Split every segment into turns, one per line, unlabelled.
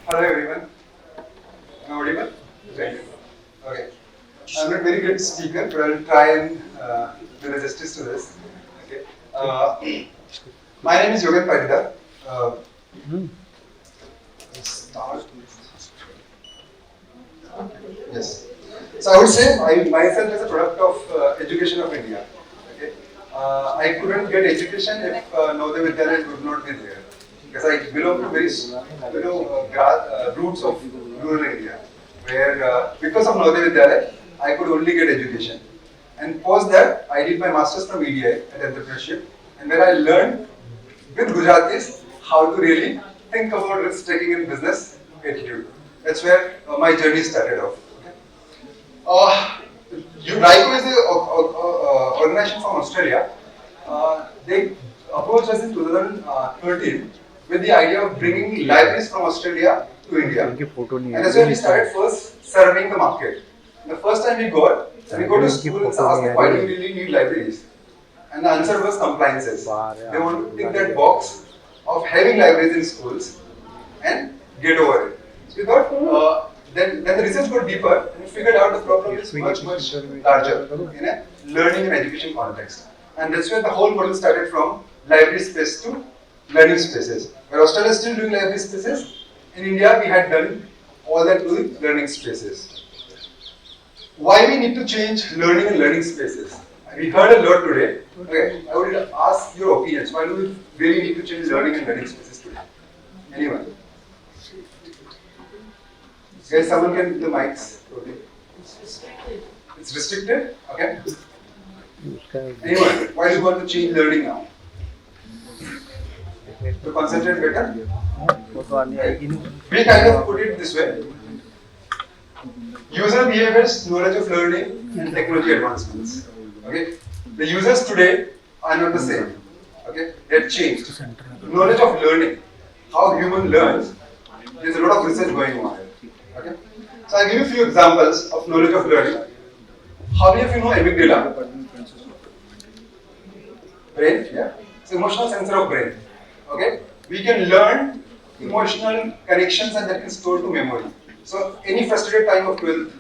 Hello everyone. Am I audible? Right. Okay. I'm not a very good speaker, but I'll try and do the justice to this. Okay. My name is Yogen Paridar. Start. Yes. So I would say I myself is a product of education of India. Okay. I couldn't get education if Navodaya Vidyalaya would not be there. Because I belong to very roots of rural India, where because of Navodaya Vidyalaya, I could only get education. And post that, I did my masters from EDI at entrepreneurship, and where I learned with Gujaratis how to really think about risk taking in business attitude. That's where my journey started off. Okay. RICO is an organization from Australia. They approached us in 2013 with the idea of bringing libraries from Australia to India. And that's where we started first serving the market. The first time we go to school and ask why do we really need libraries? And the answer was compliances. They want to tick that box of having libraries in schools and get over it. So we thought, then the research got deeper and we figured out the problem is much larger in a learning and education context. And that's where the whole model started from library space to learning spaces. Where Australia is still doing library spaces, in India we had done all that with learning spaces. Why we need to change learning and learning spaces? We heard a lot today. Okay, I would ask your opinions. Why do we really need to change learning and learning spaces today? Anyone? Guys, someone can the mics. Okay. It's restricted? Okay. Anyone? Why do you want to change learning now? To concentrate better? We kind of put it this way. User behaviors, knowledge of learning, and technology advancements. Okay? The users today are not the same. Okay? They have changed. Knowledge of learning, how human learns, there's a lot of research going on. Okay? So I'll give you a few examples of knowledge of learning. How many of you know amygdala? Brain, yeah? It's emotional sensor of brain. Okay? We can learn emotional connections and that can store to memory. So any frustrated time of 12th,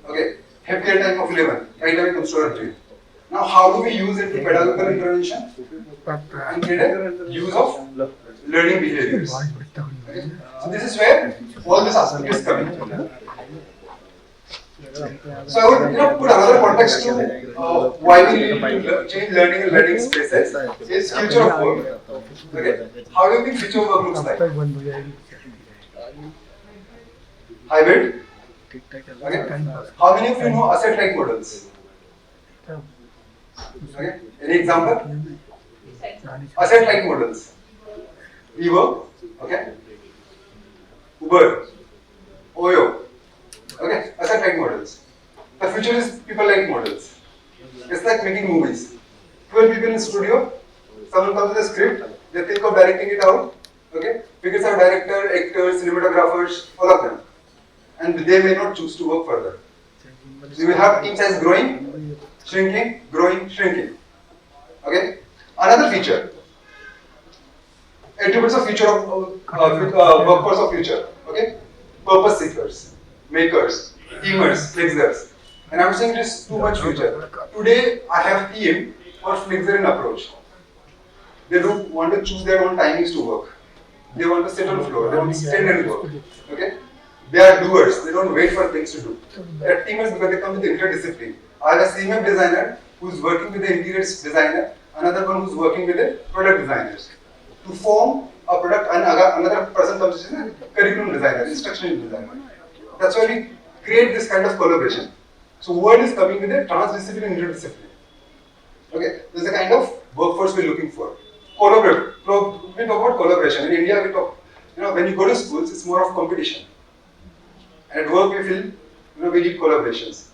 okay, happier time of 11, right away comes to our brain. Now how do we use it to pedagogical intervention? And get a use of learning behaviors. Okay? So this is where all this aspect is coming. So I would put another context to why we need to change learning and learning spaces is future of work. Okay? How do you think future of work looks like? Hybrid? Okay? How many of you know asset-like models? Okay? Any example? Asset-like models. WeWork, okay? Uber, Oyo, okay? Asset-like models. The future is people-like models. It's like making movies. 12 people in studio, someone comes with a script, they think of directing it out, okay? Figures out director, actors, cinematographers, all of them. And they may not choose to work further. So you will have team size growing, shrinking, growing, shrinking. Okay? Another feature. Attributes of future of workforce of future. Okay? Purpose seekers, makers, teamers, flexers. And I'm saying it is too much future. Today I have team for flexer in approach. They don't want to choose their own timings to work. They want to sit on the floor. They want to stand and work. Okay? They are doers. They don't wait for things to do. They are teamers because they come with interdiscipline. I have a CMM designer who is working with the interior designer, another one who is working with the product designers. To form a product, and another person comes as a curriculum designer, instructional designer. That's why we create this kind of collaboration. So world is coming with a transdiscipline and interdiscipline. Okay, this is the kind of workforce we're looking for. Collaborate. We talk about collaboration. In India, we talk, when you go to schools, it's more of competition. And at work, we feel, we need collaborations.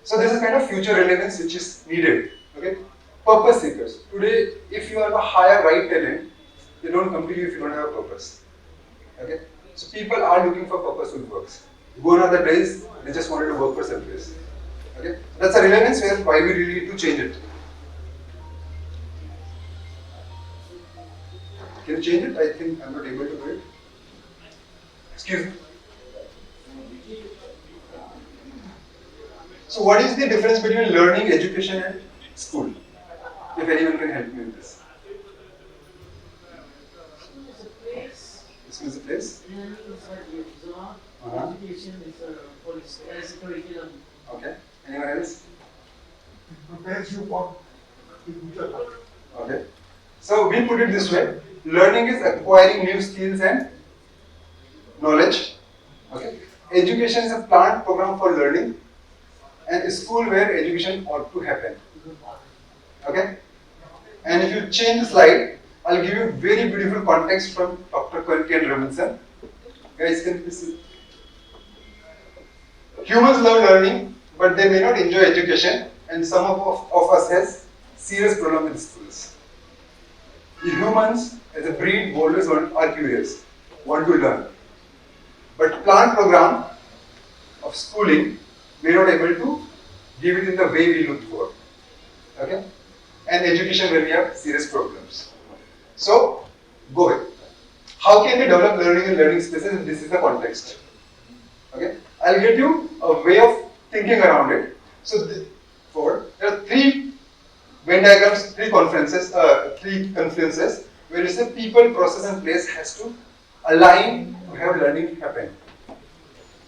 So this is kind of future relevance which is needed. Okay, purpose seekers. Today, if you have a higher right talent, they don't come to you if you don't have a purpose. Okay, so people are looking for purposeful works. Gone are the days they just wanted to work for some place. Okay, that's a relevance why we really need to change it. Can you change it? I think I'm not able to do it. Excuse me. So what is the difference between learning, education and school? If anyone can help me with this. School is a place.
Learning is what you absorb. Education is for as a curriculum.
Okay. Anyone else?
It prepares you for the future.
Okay. So we put it this way: learning is acquiring new skills and knowledge. Okay. Education is a planned program for learning, and a school where education ought to happen. Okay. And if you change the slide, I'll give you very beautiful context from Dr. Ken Robinson. Guys, can you see? Humans love learning, but they may not enjoy education, and some of us has serious problem with schools. The humans, as a breed, always are curious, want to learn. But planned program of schooling, we are not able to give it in the way we look for. Okay? And education where we have serious problems. So, go ahead. How can we develop learning and learning spaces? This is the context. Okay? I'll give you a way of thinking around it. So, there are three Venn diagrams, three confluences where it's a people, process, and place has to align to have learning happen.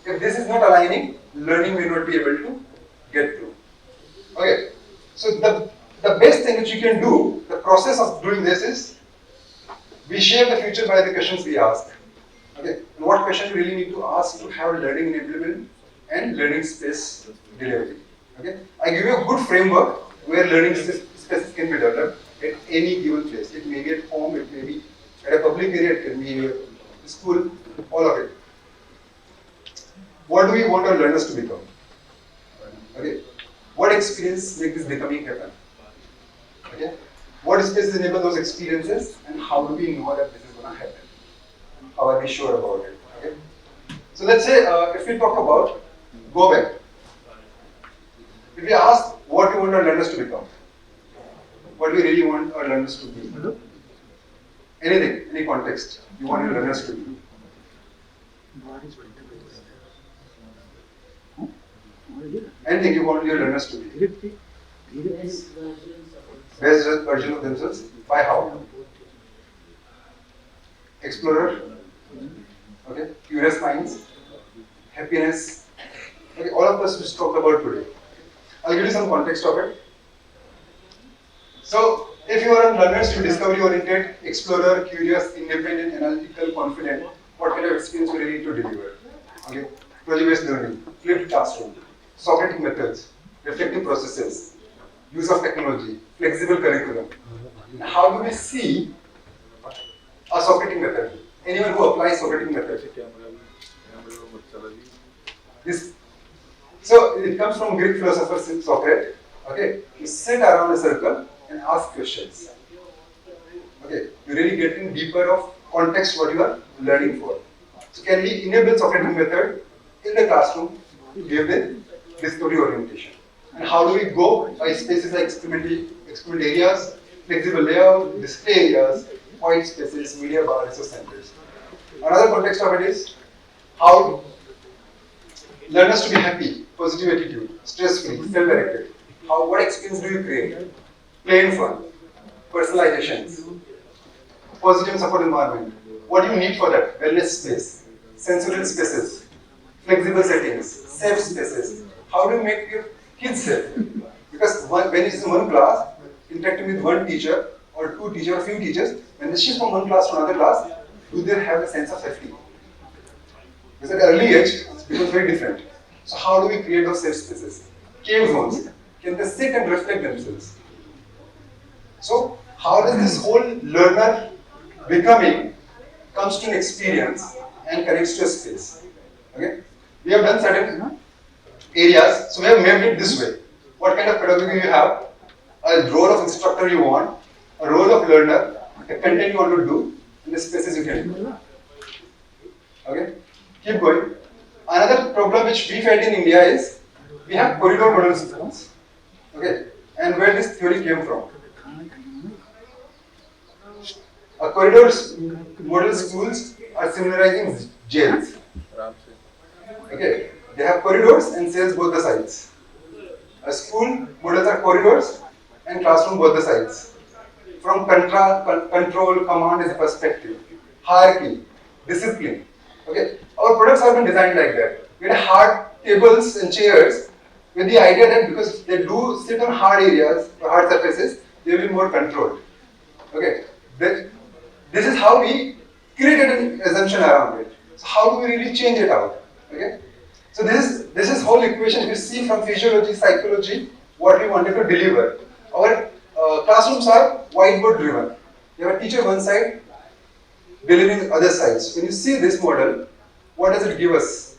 If this is not aligning, learning may not be able to get through. Okay. So the best thing which you can do, the process of doing this is we shape the future by the questions we ask. Okay. And what question you really need to ask to have learning enablement and learning space delivery. Okay. I give you a good framework where learning spaces can be developed at any given place. It may be at home, it may be at a public area, it can be a school, all of it. What do we want our learners to become? Okay. What experience make this becoming happen? Okay. What spaces enable those experiences, and how do we know that this is going to happen? How are we sure about it? Okay. So let's say if we talk about go back. If we ask what we want our learners to become, what do we really want our learners to be? Anything, any context you want your learners to be. Anything you want your learners to be. Best version of themselves. By how? Explorer. Okay. Curious minds. Happiness. Okay. All of us which talked about today. I'll give you some context of it. So, if you are learners to be discovery oriented, explorer, curious, independent, analytical, confident, what kind of experience you really need to deliver? Okay. Project-based learning, flipped classroom, Socratic methods, reflective processes, use of technology, flexible curriculum. How do we see a Socratic method? Anyone who applies Socratic method? So it comes from Greek philosopher Socrates. Okay, you sit around a circle and ask questions. Okay, you really get in deeper of context what you are learning for. So can we enable Socratic method in the classroom to give the discovery orientation? And how do we go by spaces like experiment areas, flexible layout, display areas, white spaces, media bar, resource centers. Another context of it is how learners to be happy, positive attitude, stress-free, self-directed. What experience do you create? Play and fun, personalizations, positive and support environment. What do you need for that? Wellness space, sensorial spaces, flexible settings, safe spaces. How do you make your kids safe? Because when it is in one class, interacting with one teacher or two teachers or few teachers, when they shift from one class to another class, do they have a sense of safety? Because at early age, it becomes very different. So how do we create those safe spaces? Cave zones. Can they sit and reflect themselves? So how does this whole learner becoming comes to an experience and connects to a space? Okay? We have done certain areas, so we have made it this way. What kind of pedagogy you have, a role of instructor you want, a role of learner, a content you want to do, and the spaces you can do. Okay? Keep going. Another problem which we felt in India is we have corridor model schools. Okay? And where this theory came from? A corridor model schools are similarizing jails. Okay? They have corridors and cells both the sides. A school models are corridors and classroom both the sides. From control, command is a perspective, hierarchy, discipline. Okay, our products have been designed like that. We had hard tables and chairs with the idea that because they do sit on hard areas, or hard surfaces, they will be more controlled. Okay, this is how we created an assumption around it. So how do we really change it out? Okay, so this is whole equation we see from physiology, psychology, what we wanted to deliver. Our classrooms are whiteboard driven. You have a teacher one side, delivering other sides. When you see this model, what does it give us?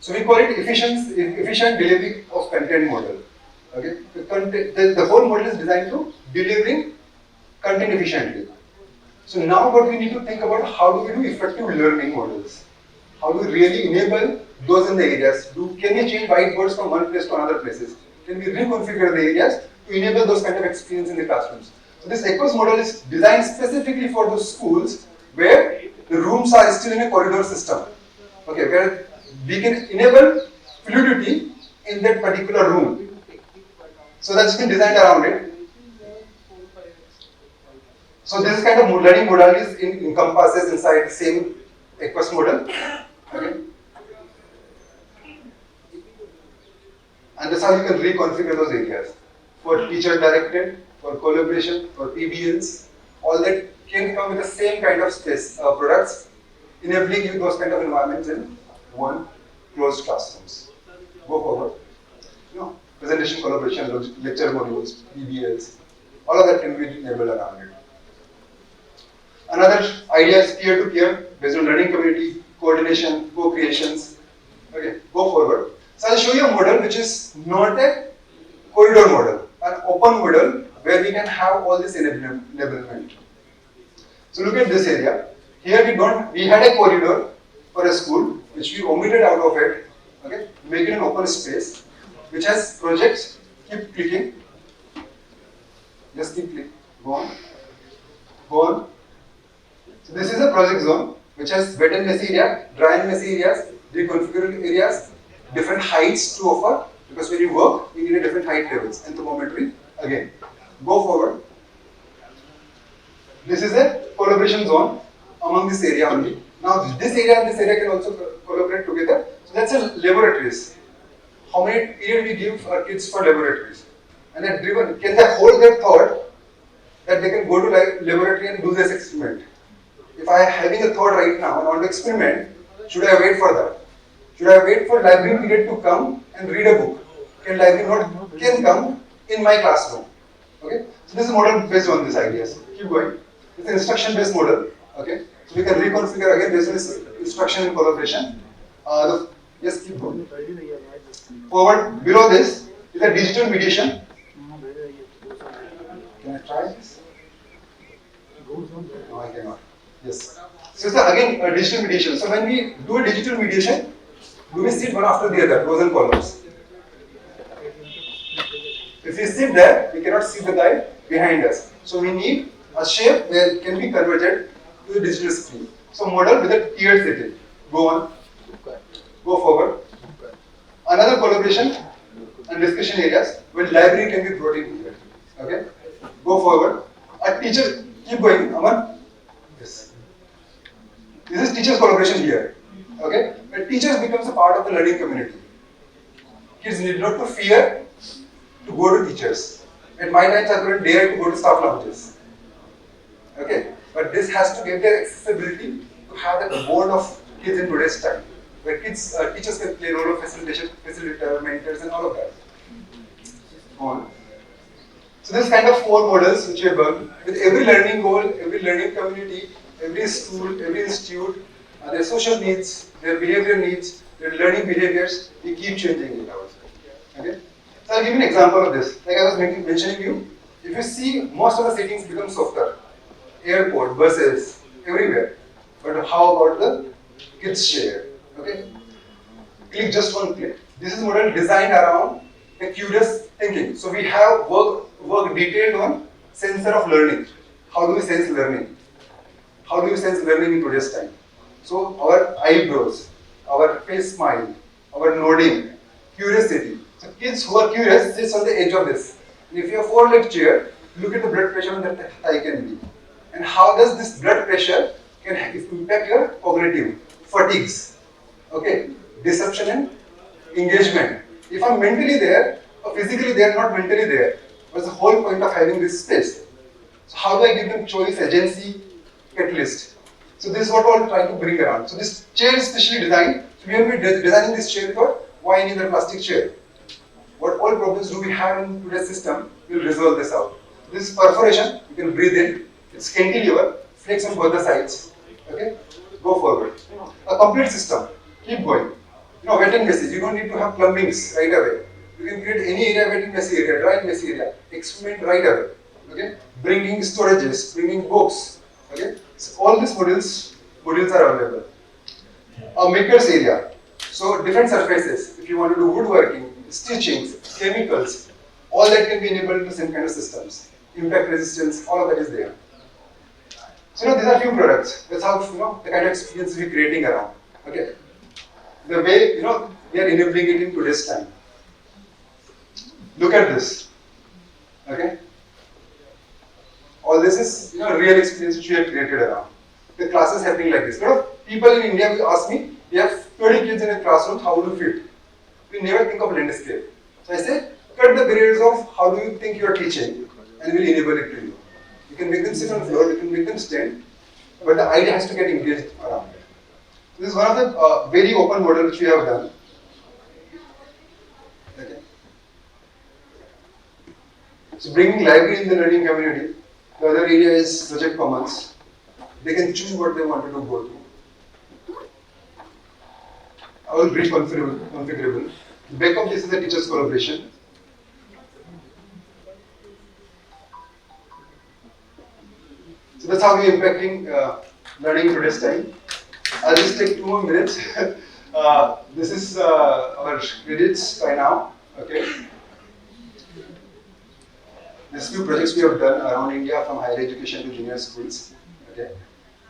So we call it efficient delivery of content model. Okay, the whole model is designed to delivering content efficiently. So now what we need to think about, how do we do effective learning models? How do we really enable those in the areas? Can we change whiteboards from one place to another places? Can we reconfigure the areas to enable those kind of experience in the classrooms? So this EQUUS model is designed specifically for those schools where the rooms are still in a corridor system. Okay, where we can enable fluidity in that particular room. So that's been designed around it. So this kind of learning modalities encompasses inside the same EQUUS model. Okay. And that's how you can reconfigure those areas. For teacher directed, for collaboration, for PBLs, all that can come with the same kind of space products, enabling you those kind of environments in one closed classrooms. Go forward. Presentation, collaboration, lecture modules, PBLs, all of that can be enabled around it. Another idea is peer-to-peer, based on learning community, coordination, co-creations. Okay, go forward. So I'll show you a model which is not a corridor model, an open model where we can have all this enablement. So look at this area. Here we had a corridor for a school which we omitted out of it. Okay, make it an open space which has projects. Keep clicking. Just keep clicking. Go on. Go on. So this is a project zone which has wet and messy area, dry and messy areas, reconfigured areas, different heights to offer, because when you work, you need a different height levels, anthropometry. Again, go forward. This is a collaboration zone among this area only. Now this area and this area can also collaborate together. So that's a laboratories. How many period we give our kids for laboratories? And they're driven, can they hold their thought that they can go to laboratory and do this experiment? If I am having a thought right now and want to experiment, should I wait for that? Should I wait for library period to come and read a book? Can library not can come in my classroom? Okay. So this is a model based on these ideas. Keep going. It's an instruction based model. Okay. So we can reconfigure again based on this instruction and collaboration. Yes, keep going. Forward. Below this is a digital mediation. Can I try this? No, I cannot. Yes. So it's again a digital mediation. So when we do a digital mediation, do we sit one after the other, rows and columns? If we sit there, we cannot see the guy behind us. So we need a shape where it can be converted to the digital screen. So model with a tiered setting. Go on. Go forward. Another collaboration and discussion areas where library can be brought in here. Okay. Go forward. A teacher, keep going, Aman. Yes. This is teachers' collaboration here. Okay? When teachers becomes a part of the learning community. Kids need not to fear to go to teachers. At my times I couldn't dare to go to staff lounges. Okay? But this has to give their accessibility to have that bond of kids in today's time. Where kids, teachers can play role of facilitator, mentors and all of that. Go on. So this kind of 4 models which we have done with every learning goal, every learning community, every school, every institute, their social needs, their behavior needs, their learning behaviors, we keep changing it out. Okay? So I'll give you an example of this. Like I was mentioning you, if you see most of the settings become softer. Airport, buses, everywhere. But how about the kids share? Okay? Click just one click. This is model designed around a curious thinking. So we have work detailed on sensor of learning. How do we sense learning? How do you sense learning in today's time? So our eyebrows, our face smile, our nodding, curiosity, So kids who are curious sits on the edge of this. And if you have 4-leg chair, look at the blood pressure on that thigh can be. And how does this blood pressure can impact your cognitive fatigues, okay, disruption and engagement. If I'm mentally there or physically there, not mentally there, what's the whole point of having this space? So how do I give them choice, agency, catalyst? So this is what I'm trying to bring around. So this chair is specially designed. So we will be designing this chair for why any other plastic chair. What all problems do we have in today's system? We'll resolve this out. This perforation, you can breathe in. It's cantilever, flex on both the sides. Okay? Go forward. A complete system. Keep going. Wet and messy. You don't need to have plumbings right away. You can create any area, wet and messy area, dry and messy area. Experiment right away. Okay? Bringing storages, bringing books. Okay? So all these modules are available. A maker's area. So different surfaces. If you want to do woodworking, stitchings, chemicals, all that can be enabled to same kind of systems. Impact resistance, all of that is there. So these are few products. That's how the kind of experience we're creating around. Okay. The way we are enabling it in today's time. Look at this. Okay. All this is real experience which we have created around. The classes happening like this. People in India will ask me, we have 20 kids in a classroom, how would you fit? We never think of landscape. So I say, cut the barriers of how do you think you are teaching and we'll enable it to you. You can make them sit on the floor, you can make them stand, but the idea has to get engaged around it. This is one of the very open model which we have done. Okay. So bringing library in the learning community. The other area is project commons. They can choose what they wanted to go to. I will brief configurable. The back of this is a teacher's collaboration. So that's how we are impacting learning today's time. I'll just take 2 more minutes. This is our credits by now. Okay. These few projects we have done around India from higher education to junior schools. Okay.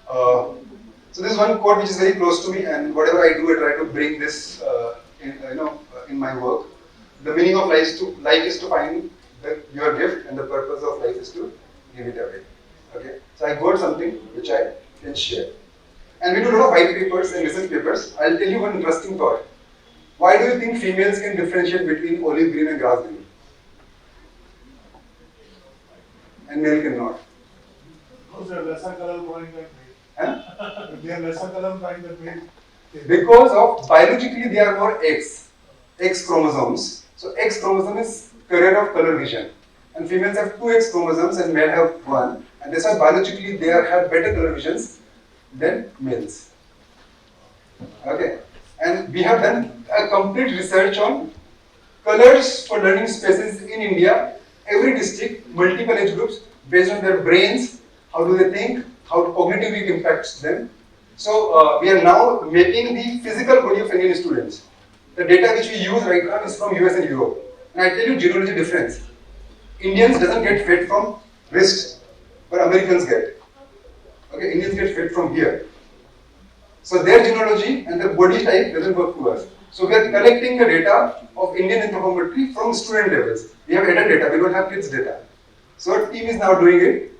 So this is one quote which is very close to me, and whatever I do, I try to bring this in my work. The meaning of life is to find your gift, and the purpose of life is to give it away. Okay. So I got something which I can share. And we do a lot of white papers and research papers. I'll tell you one interesting thought. Why do you think females can differentiate between olive green and grass green? And male cannot.
Because they are lesser color drawing than male.
Huh?
They are lesser color drawing than male.
Because of biologically they are more X chromosomes. So X chromosome is carrier of color vision. And females have 2 X chromosomes and male have 1. And that's why biologically they have better color visions than males. Okay. And we have done a complete research on colors for learning spaces in India. Every district, multiple age groups, based on their brains, how do they think, how cognitively it impacts them. So we are now mapping the physical body of Indian students. The data which we use right now is from US and Europe. And I tell you genealogy difference. Indians doesn't get fed from wrist, but Americans get. Okay, Indians get fed from here. So their genealogy and their body type doesn't work to us. So we are collecting the data of Indian anthropometry from student levels. We have adult data, we don't have kids data. So our team is now doing it.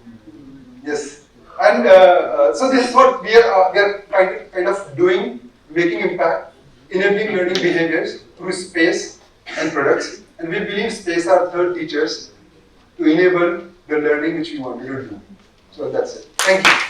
Yes. And so this is what we are kind of doing, making impact, enabling learning behaviors through space and products. And we believe space are third teachers to enable the learning which we want to do. So that's it. Thank you.